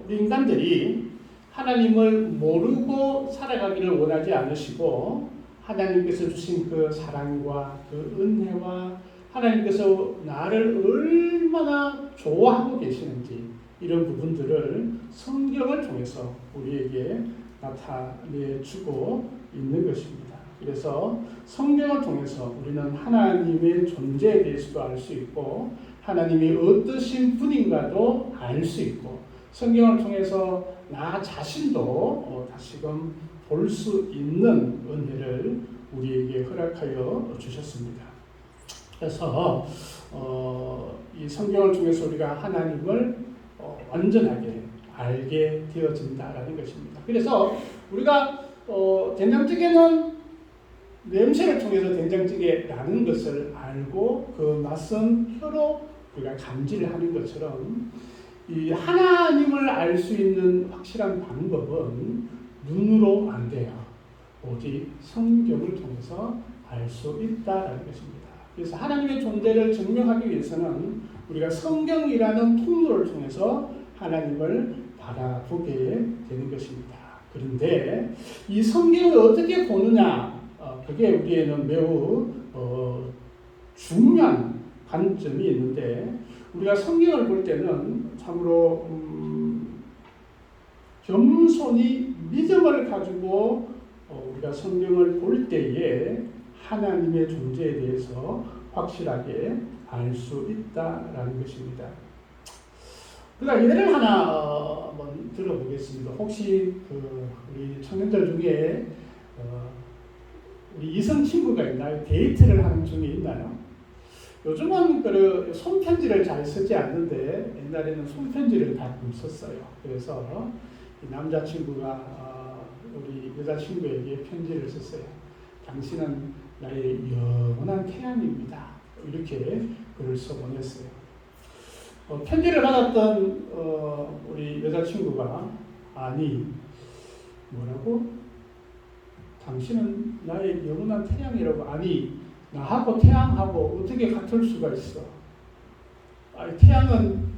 우리 인간들이 하나님을 모르고 살아가기를 원하지 않으시고 하나님께서 주신 그 사랑과 그 은혜와 하나님께서 나를 얼마나 좋아하고 계시는지 이런 부분들을 성경을 통해서 우리에게 나타내주고 있는 것입니다. 그래서 성경을 통해서 우리는 하나님의 존재에 대해서도 알 수 있고 하나님이 어떠신 분인가도 알 수 있고 성경을 통해서 나 자신도 다시금 볼 수 있는 은혜를 우리에게 허락하여 주셨습니다. 그래서 이 성경을 통해서 우리가 하나님을 완전하게 알게 되어진다라는 것입니다. 그래서 우리가 된장찌개는 냄새를 통해서 된장찌개라는 것을 알고 그 맛은 혀로 우리가 감지를 하는 것처럼 이 하나님을 알 수 있는 확실한 방법은 눈으로 안 돼요. 오직 성경을 통해서 알 수 있다라는 것입니다. 그래서 하나님의 존재를 증명하기 위해서는 우리가 성경이라는 통로를 통해서 하나님을 바라보게 되는 것입니다. 그런데 이 성경을 어떻게 보느냐, 그게 우리에는 매우 중요한 관점이 있는데, 우리가 성경을 볼 때는 참으로 겸손히 믿음을 가지고 우리가 성경을 볼 때에 하나님의 존재에 대해서 확실하게 알 수 있다라는 것입니다. 그러니까 예를 하나 한번 들어보겠습니다. 혹시 우리 청년들 중에 우리 이성 친구가 있나요? 데이트를 하는 중에 있나요? 요즘은 손편지를 잘 쓰지 않는데 옛날에는 손편지를 가끔 썼어요. 그래서 이 남자친구가 우리 여자친구에게 편지를 썼어요. 당신은 나의 영원한 태양입니다. 이렇게 글을 써보냈어요. 편지를 받았던 우리 여자친구가 아니 뭐라고? 당신은 나의 영원한 태양이라고. 아니 나하고 태양하고 어떻게 같을 수가 있어? 아니, 태양은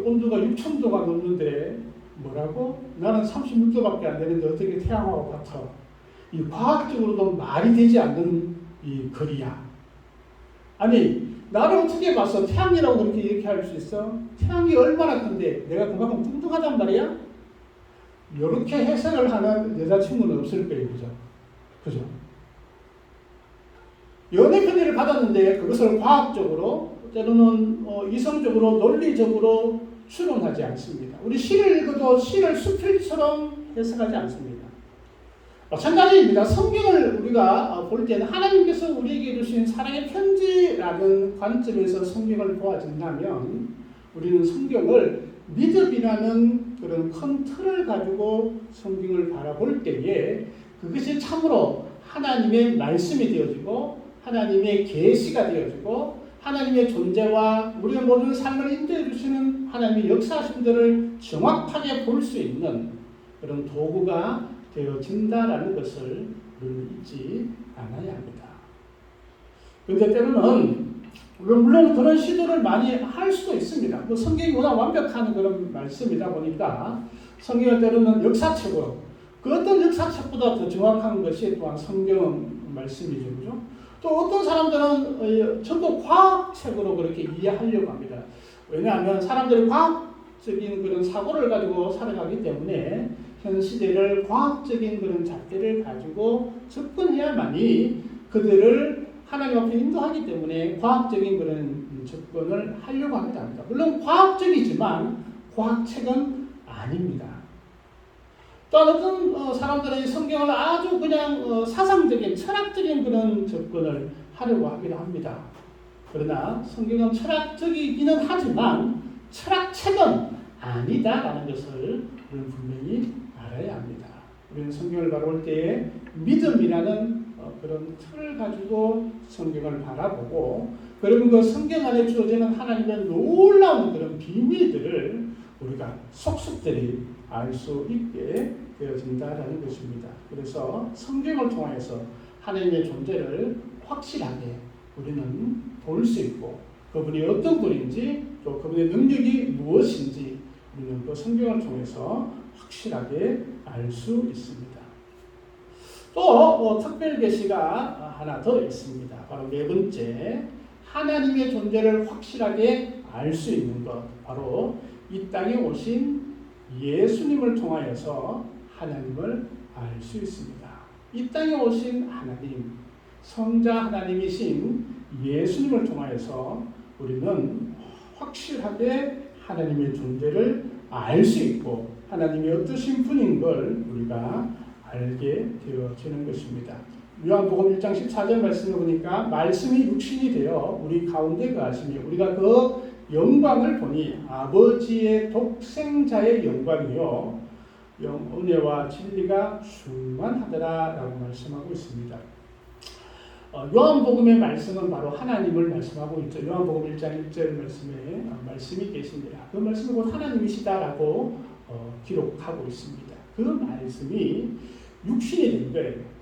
온도가 6,000도가 넘는데 뭐라고? 나는 36도밖에 안 되는데 어떻게 태양하고 같아? 이 과학적으로도 말이 되지 않는 이 글이야. 아니 나를 어떻게 봤어? 태양이라고 그렇게 얘기할 수 있어? 태양이 얼마나 큰데 내가 그만큼 뚱뚱하단 말이야? 이렇게 해석을 하는 여자친구는 없을 거예요. 그죠? 그죠? 연애 편지를 받았는데 그것을 과학적으로 때로는 이성적으로 논리적으로 추론하지 않습니다. 우리 시를 읽어도 시를 수필처럼 해석하지 않습니다. 마찬가지입니다. 성경을 우리가 볼 때는 하나님께서 우리에게 주신 사랑의 편지라는 관점에서 성경을 보아진다면 우리는 성경을 믿음이라는 그런 큰 틀을 가지고 성경을 바라볼 때에 그것이 참으로 하나님의 말씀이 되어지고 하나님의 계시가 되어지고 하나님의 존재와 우리의 모든 삶을 인도해 주시는 하나님의 역사심들을 정확하게 볼 수 있는 그런 도구가 되어진다라는 것을 우리는 잊지 않아야 합니다. 그런데 때로는 물론 그런 시도를 많이 할 수도 있습니다. 성경이 워낙 완벽한 그런 말씀이다 보니까 성경을 때로는 역사책으로 그 어떤 역사책보다 더 정확한 것이 또한 성경 말씀이죠. 그죠? 또 어떤 사람들은 전부 과학책으로 그렇게 이해하려고 합니다. 왜냐하면 사람들이 과학적인 그런 사고를 가지고 살아가기 때문에 현 시대를 과학적인 그런 잣대를 가지고 접근해야만이 그들을 하나님 앞에 인도하기 때문에 과학적인 그런 접근을 하려고 합니다. 물론 과학적이지만 과학책은 아닙니다. 또 어떤 사람들은 성경을 아주 그냥 사상적인 철학적인 그런 접근을 하려고 하기도 합니다. 그러나 성경은 철학적이기는 하지만 철학책은 아니다라는 것을 우리는 분명히 알아야 합니다. 우리는 성경을 바라볼 때에 믿음이라는 그런 틀을 가지고 성경을 바라보고 그러면 그 성경 안에 주어지는 하나님의 놀라운 그런 비밀들을 우리가 속속들이 알 수 있게 되어진다라는 것입니다. 그래서 성경을 통해서 하나님의 존재를 확실하게 우리는 볼 수 있고 그분이 어떤 분인지 또 그분의 능력이 무엇인지 우리는 그 성경을 통해서 확실하게 알 수 있습니다. 또 특별 계시가 하나 더 있습니다. 바로 네 번째, 하나님의 존재를 확실하게 알 수 있는 것, 바로 이 땅에 오신 예수님을 통하여서 하나님을 알 수 있습니다. 이 땅에 오신 하나님, 성자 하나님이신 예수님을 통하여서 우리는 확실하게 하나님의 존재를 알 수 있고 하나님이 어떠신 분인 걸 우리가 알게 되어지는 것입니다. 요한복음 1장 14절 말씀을 보니까 말씀이 육신이 되어 우리 가운데 거하시며 우리가 그 영광을 보니 아버지의 독생자의 영광이요 은혜와 진리가 충만하더라 라고 말씀하고 있습니다. 요한복음의 말씀은 바로 하나님을 말씀하고 있죠. 요한복음 1장 1절 말씀에 말씀이 계십니다. 그 말씀은 곧 하나님이시다라고 기록하고 있습니다. 그 말씀이 육신이 된 거예요.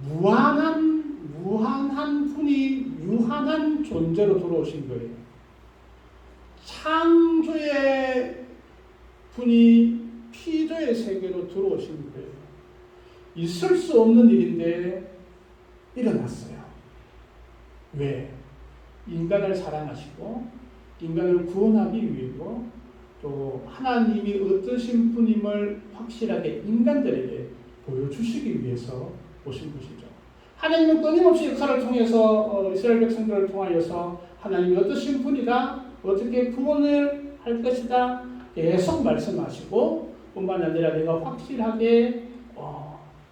무한한 분이 유한한 존재로 들어오신 거예요. 창조의 분이 피조의 세계로 들어오신 거예요. 있을 수 없는 일인데 일어났어요. 왜? 인간을 사랑하시고 인간을 구원하기 위해서 또 하나님이 어떠신 분임을 확실하게 인간들에게 보여주시기 위해서 오신 것이죠. 하나님은 끊임없이 역사를 통해서 이스라엘 백성들을 통하여서 하나님이 어떠신 분이다, 어떻게 구원을 할 것이다 계속 말씀하시고 뿐만 아니라 내가 확실하게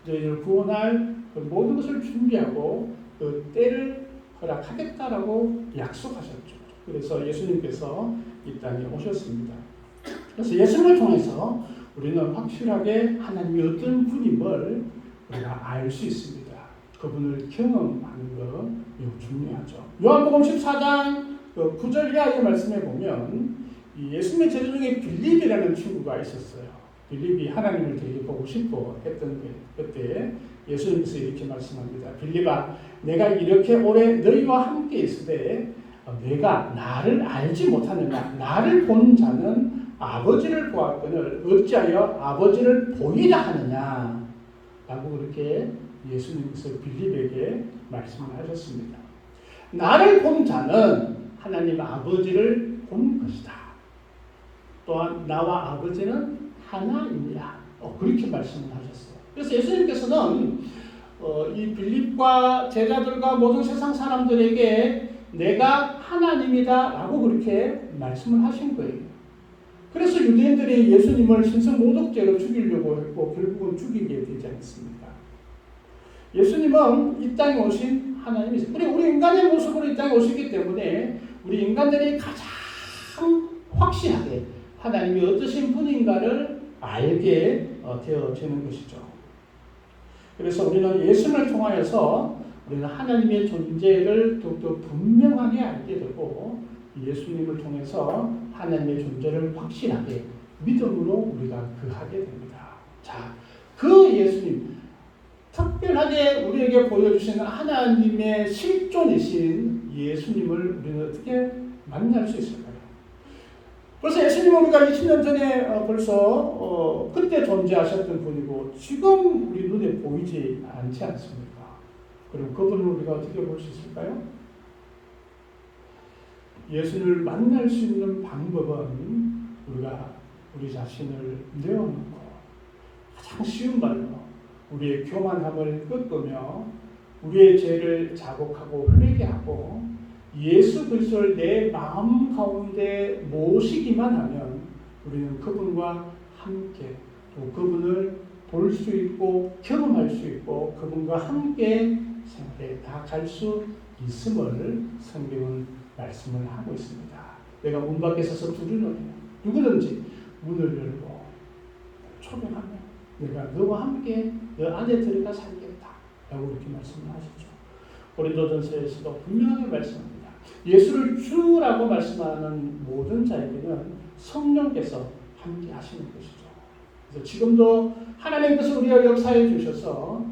너희를 구원할 그 모든 것을 준비하고 그 때를 허락하겠다라고 약속하셨죠. 그래서 예수님께서 이 땅에 오셨습니다. 그래서 예수님을 통해서 우리는 확실하게 하나님이 어떤 분임을 우리가 알 수 있습니다. 그분을 경험하는 거 매우 중요하죠. 요한복음 14장 9절 이하의 말씀에 보면 예수님의 제자 중에 빌립이라는 친구가 있었어요. 빌립이 하나님을 되게 보고 싶어 했던 거예요. 그때 예수님께서 이렇게 말씀합니다. 빌립아, 내가 이렇게 오래 너희와 함께 있으되 내가 나를 알지 못하느냐? 나를 본 자는 아버지를 보았거늘 어찌하여 아버지를 보이라 하느냐? 라고 그렇게 예수님께서 빌립에게 말씀을 하셨습니다. 나를 본 자는 하나님 아버지를 본 것이다. 또한 나와 아버지는 하나입니다. 그렇게 말씀을 하셨어요. 그래서 예수님께서는 이 빌립과 제자들과 모든 세상 사람들에게 내가 하나님이다 라고 그렇게 말씀을 하신 거예요. 그래서 유대인들이 예수님을 신성모독죄로 죽이려고 했고 결국은 죽이게 되지 않습니까? 예수님은 이 땅에 오신 하나님이세요. 우리 인간의 모습으로 이 땅에 오시기 때문에 우리 인간들이 가장 확실하게 하나님이 어떠신 분인가를 알게 되어지는 것이죠. 그래서 우리는 예수님을 통하여서 우리는 하나님의 존재를 더욱더 분명하게 알게 되고 예수님을 통해서 하나님의 존재를 확실하게 믿음으로 우리가 그하게 됩니다. 자, 그 예수님, 특별하게 우리에게 보여주시는 하나님의 실존이신 예수님을 우리는 어떻게 만날 수 있을까요? 벌써 예수님은 우리가 20년 전에 벌써 그때 존재하셨던 분이고 지금 우리 눈에 보이지 않지 않습니까? 그럼 그분을 우리가 어떻게 볼 수 있을까요? 예수님을 만날 수 있는 방법은 우리가 우리 자신을 내어놓고 가장 쉬운 말로 우리의 교만함을 꺾으며 우리의 죄를 자복하고 회개하고 예수 그리스도를 내 마음 가운데 모시기만 하면 우리는 그분과 함께 또 그분을 볼 수 있고 경험할 수 있고 그분과 함께 생활에 나아갈 수 있음을 성경은 말씀을 하고 있습니다. 내가 문 밖에 서서 두드리노니 누구든지 문을 열고 초빙하면 내가 너와 함께 너 안에 들어가 살겠다 라고 이렇게 말씀을 하시죠. 고린도전서에서도 분명하게 말씀합니다. 예수를 주라고 말씀하는 모든 자에게는 성령께서 함께 하시는 것이죠. 그래서 지금도 하나님께서 우리가 역사해 주셔서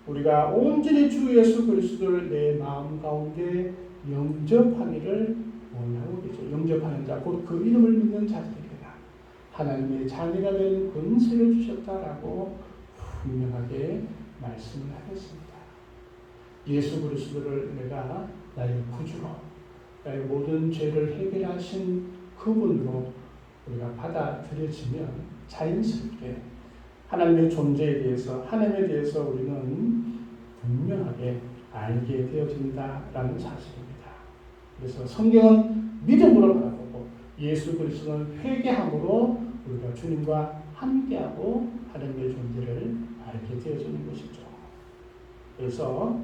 우리가 온전히 주 예수 그리스도를 내 마음 가운데 영접하기를 원하고 계시죠. 영접하는 자, 곧 그 이름을 믿는 자들에게나 하나님의 자녀가 된 권세를 주셨다라고 분명하게 말씀을 하겠습니다. 예수 그리스도를 내가 나의 구주로 나의 모든 죄를 해결하신 그분으로 우리가 받아들여지면 자연스럽게 하나님의 존재에 대해서 하나님에 대해서 우리는 분명하게 알게 되어진다라는 사실입니다. 그래서 성경은 믿음으로 바라보고 예수 그리스도는 회개함으로 우리가 주님과 함께하고 하나님의 존재를 알게 되어지는 것이죠. 그래서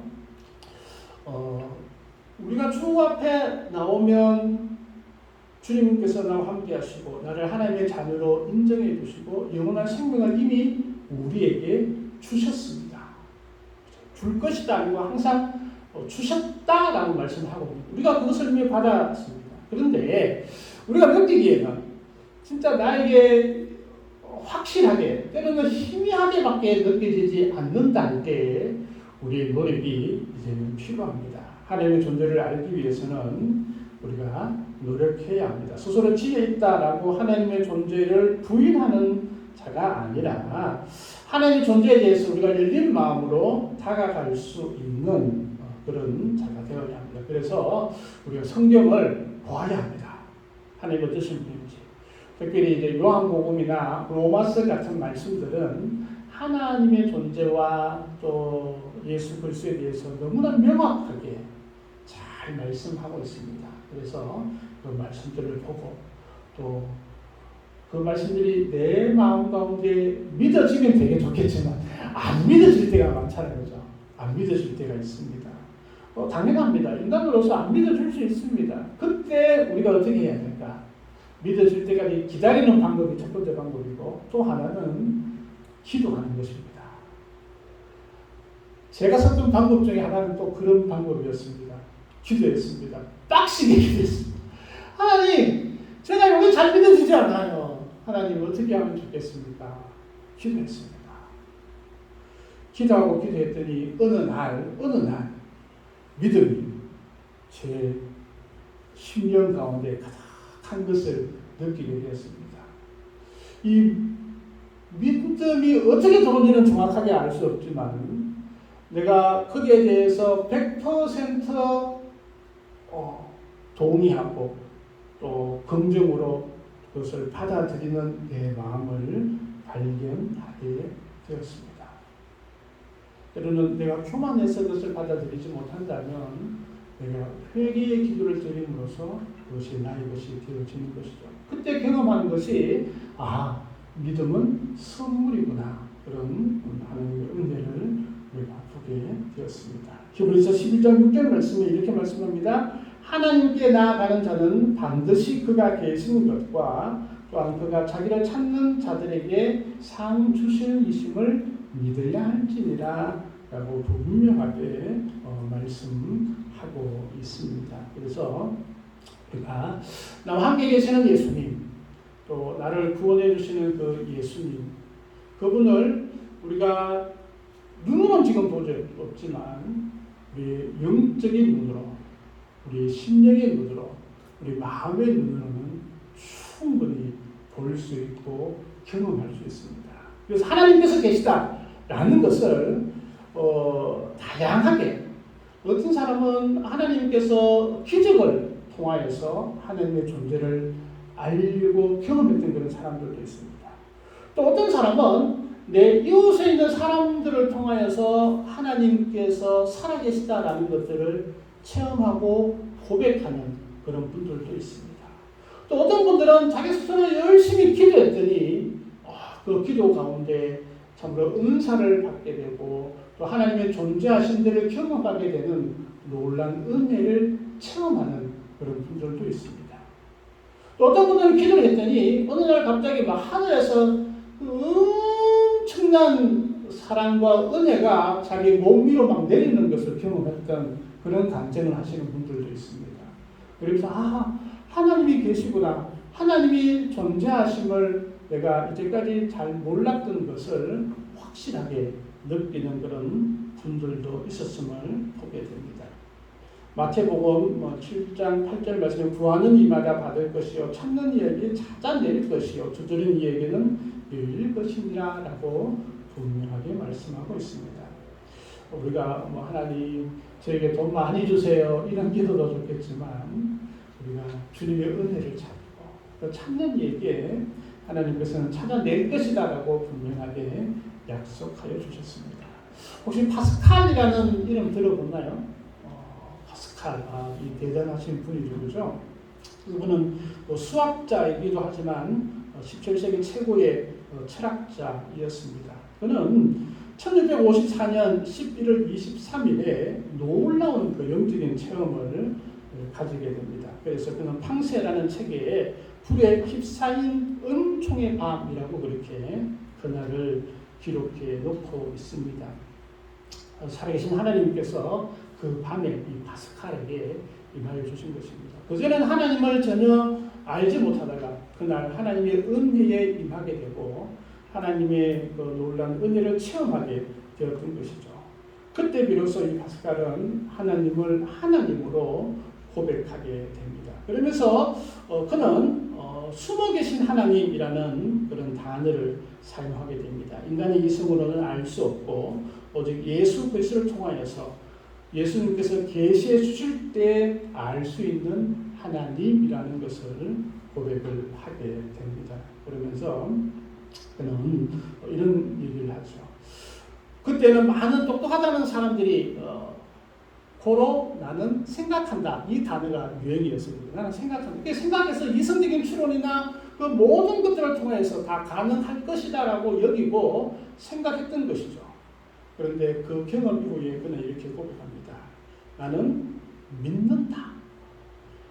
우리가 주 앞에 나오면 주님께서 나와 함께 하시고 나를 하나님의 자녀로 인정해 주시고 영원한 생명을 이미 우리에게 주셨습니다. 줄 것이다 아니고 항상 주셨다라고 말씀하고 우리가 그것을 이미 받았습니다. 그런데 우리가 느끼기에는 진짜 나에게 확실하게 때로는 희미하게밖에 느껴지지 않는다는 때 우리의 노력이 이제는 필요합니다. 하나님의 존재를 알기 위해서는 우리가 노력해야 합니다. 스스로 지혜 있다라고 하나님의 존재를 부인하는 자가 아니라 하나님의 존재에 대해서 우리가 열린 마음으로 다가갈 수 있는 그런 자가 되어야 합니다. 그래서 우리가 성경을 보아야 합니다. 하나님 어떠신 분인지. 특별히 이제 요한복음이나 로마서 같은 말씀들은 하나님의 존재와 또 예수 그리스도에 대해서 너무나 명확하게 잘 말씀하고 있습니다. 그래서 그 말씀들을 보고 또 그 말씀들이 내 마음 가운데 믿어지면 되게 좋겠지만 안 믿어질 때가 많잖아요. 그죠? 안 믿어질 때가 있습니다. 당연합니다. 인간으로서 안 믿어줄 수 있습니다. 그때 우리가 어떻게 해야 될까? 믿어질 때까지 기다리는 방법이 첫 번째 방법이고 또 하나는 기도하는 것입니다. 제가 썼던 방법 중에 하나는 또 그런 방법이었습니다. 기도했습니다. 빡시게 기도했습니다. 하나님, 제가 여기 잘 믿어지지 않아요. 하나님 어떻게 하면 좋겠습니까? 기도했습니다. 기도하고 기도했더니 어느 날 믿음이 제 심령 가운데 가득한 것을 느끼게 되었습니다. 이 믿음이 어떻게 들어오는지는 정확하게 알 수 없지만 내가 거기에 대해서 100% 동의하고 또 긍정으로 그것을 받아들이는 내 마음을 발견하게 되었습니다. 때로는 내가 교만해서 그것을 받아들이지 못한다면 내가 회개의 기도를 드림으로써 그것이 나의 것이 되어지는 것이죠. 그때 경험하는 것이 믿음은 선물이구나. 그런 하나님의 은혜를 우리가 보게 되었습니다. 히브리서 11장 6절 말씀에 이렇게 말씀합니다. 하나님께 나아가는 자는 반드시 그가 계신 것과 또한 그가 자기를 찾는 자들에게 상 주시는 이심을 믿어야 할지니라 라고 분명하게 말씀하고 있습니다. 그래서 우리가 나와 함께 계시는 예수님 또 나를 구원해 주시는 그 예수님 그분을 우리가 눈으로는 지금 볼 수 없지만 우리 영적인 눈으로 우리 심령의 눈으로 우리 마음의 눈으로는 충분히 볼 수 있고 경험할 수 있습니다. 그래서 하나님께서 계시다라는 것을 다양하게 어떤 사람은 하나님께서 기적을 통하여서 하나님의 존재를 알고 경험했던 그런 사람들도 있습니다. 또 어떤 사람은 내 이웃에 있는 사람들을 통하여서 하나님께서 살아계시다라는 것들을 체험하고 고백하는 그런 분들도 있습니다. 또 어떤 분들은 자기 스스로 열심히 기도했더니 그 기도 가운데 참으로 은사를 받게 되고 또 하나님의 존재하신 데를 경험하게 되는 놀라운 은혜를 체험하는 그런 분들도 있습니다. 또 어떤 분들은 기도를 했더니 어느 날 갑자기 막 하늘에서 엄청난 사랑과 은혜가 자기 몸 위로 막 내리는 것을 경험했던 그런 간증을 하시는 분들도 있습니다. 그래서 하나님이 계시구나. 하나님이 존재하심을 내가 이제까지 잘 몰랐던 것을 확실하게 느끼는 그런 분들도 있었음을 보게 됩니다. 마태복음 7장 8절 말씀에 구하는 이마다 받을 것이요 찾는 이에게 찾아낼 것이요 두드리는 이에게는 열릴 것이니라 라고 분명하게 말씀하고 있습니다. 우리가 하나님 저에게 돈 많이 주세요 이런 기도도 좋겠지만 우리가 주님의 은혜를 찾고 또 찾는 이에게 하나님께서는 찾아낼 것이다 라고 분명하게 약속하여 주셨습니다. 혹시 파스칼이라는 이름 들어봤나요? 파스칼, 이 대단하신 분이죠, 그죠? 그분은 수학자이기도 하지만 17세기 최고의 철학자이었습니다. 그는 1654년 11월 23일에 놀라운 그 영적인 체험을 가지게 됩니다. 그래서 그는 팡세라는 책에 불에 휩싸인 은총의 밤이라고 그렇게 그날을 기록해 놓고 있습니다. 살아계신 하나님께서 그 밤에 이 파스칼에게 임하여 주신 것입니다. 그전에는 하나님을 전혀 알지 못하다가 그날 하나님의 은혜에 임하게 되고 하나님의 그 놀라운 은혜를 체험하게 되었던 것이죠. 그때 비로소 이 파스칼은 하나님을 하나님으로 고백하게 됩니다. 그러면서 그는 숨어 계신 하나님이라는 그런 단어를 사용하게 됩니다. 인간의 이성으로는 알 수 없고 오직 예수 그리스도를 통하여서 예수님께서 계시해 주실 때 알 수 있는 하나님이라는 것을 고백을 하게 됩니다. 그러면서 그는 이런 얘기를 하죠. 그때는 많은 똑똑하다는 사람들이 고로 나는 생각한다. 이 단어가 유행이었습니다. 나는 생각한다. 생각해서 이성적인 추론이나 그 모든 것들을 통해서 다 가능할 것이다라고 여기고 생각했던 것이죠. 그런데 그 경험 이후에 그는 이렇게 고백합니다. 나는 믿는다.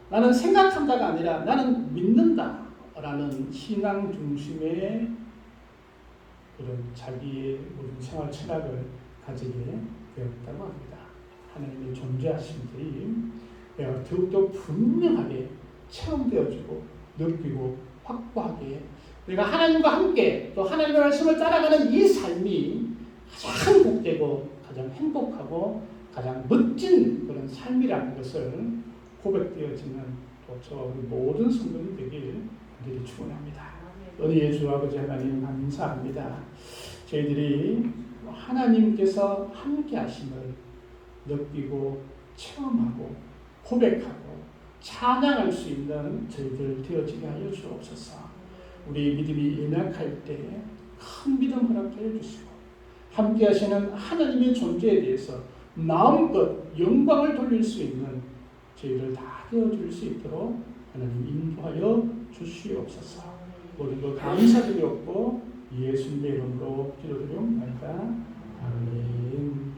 나는 생각한다가 아니라 나는 믿는다. 라는 신앙 중심의 그런 자기의 모든 생활 철학을 가지게 되었다고 합니다. 하나님의 존재하심들이 내가 더욱더 분명하게 체험되어지고 느끼고 확고하게 내가 하나님과 함께 또 하나님의 말씀을 따라가는 이 삶이 가장 복되고 가장 행복하고 가장 멋진 그런 삶이라는 것을 고백되어지는 또 저 모든 성도들이 되길 간절히 축원합니다. 은혜의 주 아버지 하나님 감사합니다. 저희들이 하나님께서 함께 하심을 느끼고 체험하고 고백하고 찬양할 수 있는 저희들 되어지게 하여 주옵소서. 우리 믿음이 연약할 때 큰 믿음 허락해 주시고 함께 하시는 하나님의 존재에 대해서 마음껏 영광을 돌릴 수 있는 저희들 다 되어줄 수 있도록 하나님 인도하여 주시옵소서. 모든 것 감사드렸고 예수님의 이름으로 기도드리옵나이다. 아멘.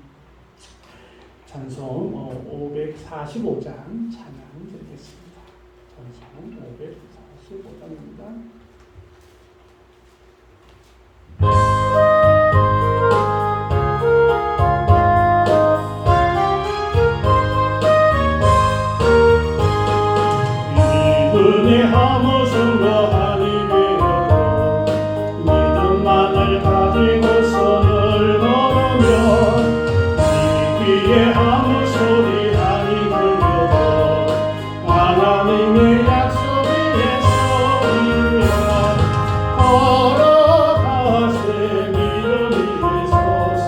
찬송 545장 찬양 드리겠습니다. 찬송 545장입니다.
믿음의 함으로 하나님의 믿음만을 가지고 손을 걸으면 이 귀에 아무 소리 아니 들려도 하나님의 약속 위에 서리면 걸어가세 믿음 위에 서서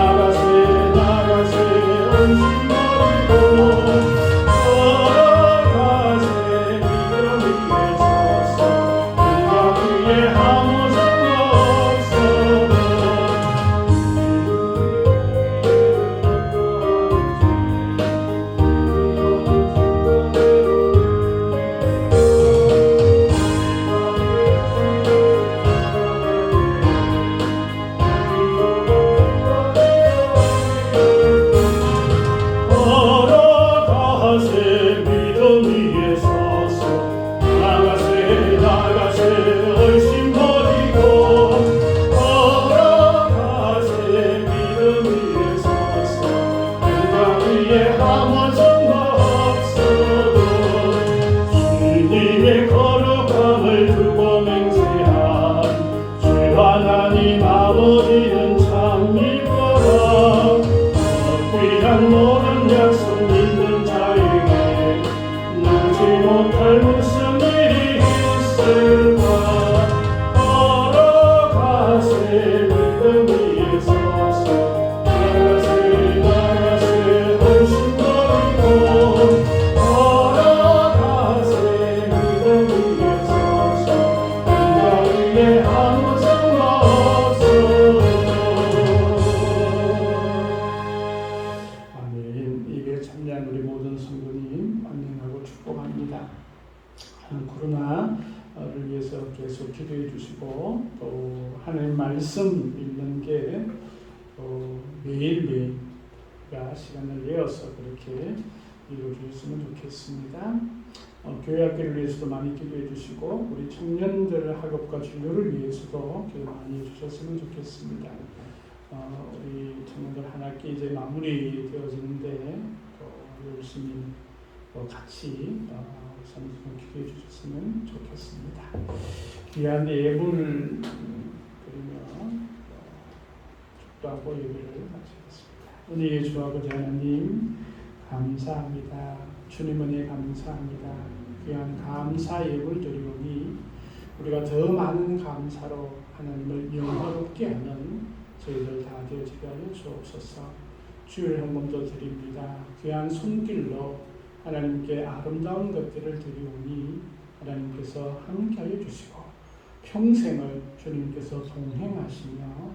나가세 은신 버리고 코로나를 위해서 계속 기도해 주시고 또 하나님 말씀 읽는 게
매일매일가 시간을 내어서 그렇게 이루어주셨으면 좋겠습니다. 교회 학교를 위해서도 많이 기도해 주시고 우리 청년들 학업과 진로를 위해서도 기도 많이 해주셨으면 좋겠습니다. 우리 청년들 한 학기 이제 마무리 되어지는데 열심히 같이 선생님 기도해 주셨으면 좋겠습니다. 귀한 예물을 드리며 축도하고 예배를 마치겠습니다. 은혜의 주 아버지 하나님 감사합니다. 주님 은혜 감사합니다. 귀한 감사 예물 드리오니 우리가 더 많은 감사로 하나님을 영화롭게 하는 저희들 다 되어지게 하여 주옵소서. 주일 헌금도 드립니다. 귀한 손길로 하나님께 아름다운 것들을 드리오니 하나님께서 함께하여 주시고 평생을 주님께서 동행하시며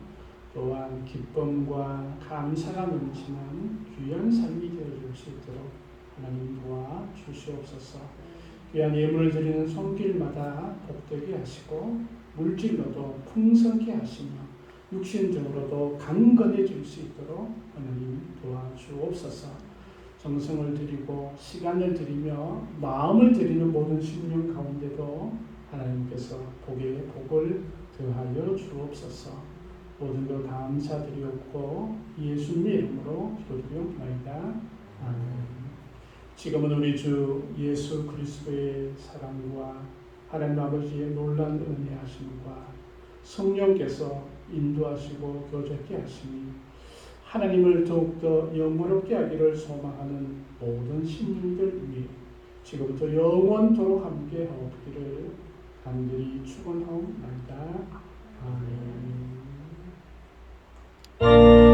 또한 기쁨과 감사가 넘치는 귀한 삶이 되어줄 수 있도록 하나님 도와 주시옵소서. 귀한 예물을 드리는 손길마다 복되게 하시고 물질로도 풍성케 하시며 육신적으로도 강건해질 수 있도록 하나님 도와주옵소서. 정성을 드리고 시간을 드리며 마음을 드리는 모든 심령 가운데도 하나님께서 복에 복을 더하여 주옵소서. 모든 것 감사드리옵고 예수님의 이름으로 기도드리옵나이다. 아멘. 지금은 우리 주 예수 그리스도의 사랑과 하나님 아버지의 놀라운 은혜하심과 성령께서 인도하시고 교제케 하시니 하나님을 더욱더 영원롭게 하기를 소망하는 모든 신령들 위해 지금부터 영원토록 함께 하옵기를 간절히 축원하옵나이다. 아멘.